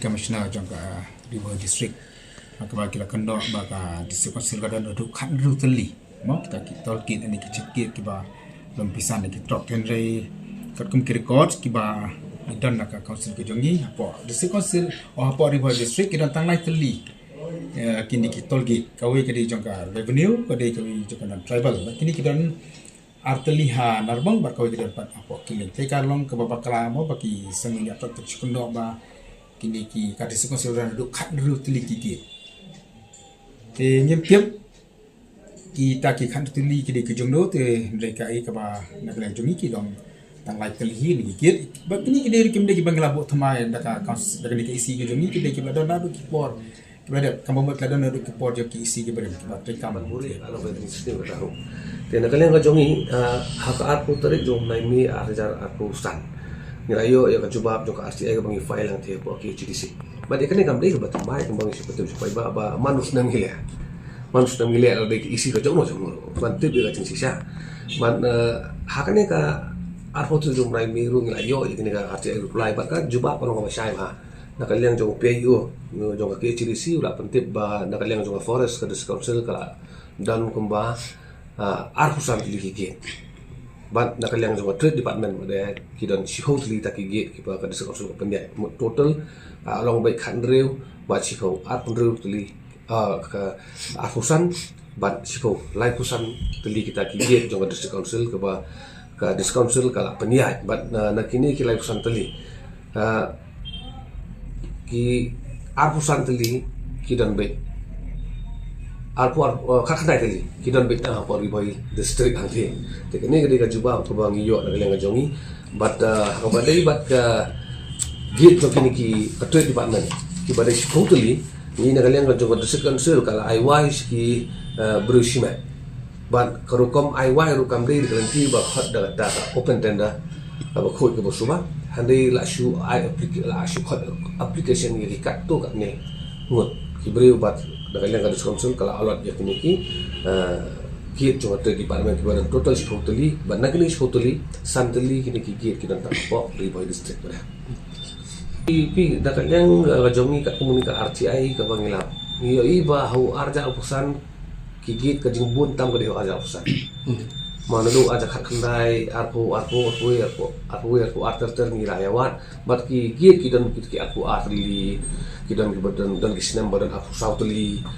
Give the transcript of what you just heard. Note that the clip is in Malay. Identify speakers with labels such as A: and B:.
A: commissioner jangka river district akaba kila kendo baka district council kada do khan ru tali mo kita kitol kit ani kicekit kiba lom pisan ni kitrok tenre kat kum record kiba idan naka council ke jongi apo district council o apo river district kita tanglai tali kini kitol git kawi kadi jangka revenue kadi kawi jangka tribal kini kita arteliha narbang bakau kita dapat apa kini tekalong ke babakala mo baki sangi atau tercikundo ba kini ki kadis konsultan duk khat ru tili ki te nyempiam kita ki khat tili ki ke jongdo te mereka ai ka ba nak jongi ki dong tang lai tili ni ki ba kini ki dari kim de ki bangla bo thamai daka kaus daka ni ki isi ki jongi ki de ki ba na ki por kepada kamu buat kadang ada kepor je ki isi ke beri kita rekaman
B: boleh kalau betul sistem kita tahu dan kalian kajongi hak aku tarik jom naimi arjar aku stan ngirayo ya kacuba joka RCI ka bangi file ang tiya po ki GDC badi kani kam dei ba tambay kung bangi seperti supaya ba manus nang hilya ada isi ka jono ban tib ka cing sisa ban hakane ka arpo tu jom naimi ru ngirayo ya kani ka RCI reply ba ka juba pa ngoma syai ma nakaliang jong PIU jong ka GDC ula pentip ba nakaliang jong forest ka council ka dan kumba arhusan tiliki ban nakaliang jong trade department ada kidon siho tili takigi kiba ka council ka pendai total along by khandreu ba siho arpundreu tili ka arhusan ban siho lai pusan tili kita kigi jong ka council ka council ka pendai ban nakini ki lai pusan tili ki arpusan teli kidan bet arpu kakandai teli kidan bet por ribai district angti tekni kedi ka juba ko bang iyo na galang jongi but kabadai bat ka gate to kini ki trade department ki badai totally ni na galang jong district council kala IY ki brushima but karukom IY rukam dei garanti ba khat da open tender ba khoi ke bosuba handai la shu application ni kat tu kat ni ngut kibreu bat dalam yang council kalau alat ya kini ki cuma department kibaran total totally ban nakini totally santali kini ki kita tak apa ribai district pada pi dalam yang gajongi kat komunika RCI ka bangila iyo iba hau arja upusan kigit ka jingbun tam ka deho arja upusan mana lu aja khandai arpu arter ni rayawan bat ki giet ki dan ki aku arli ki dan ki badan dan ki sinam badan aku sautli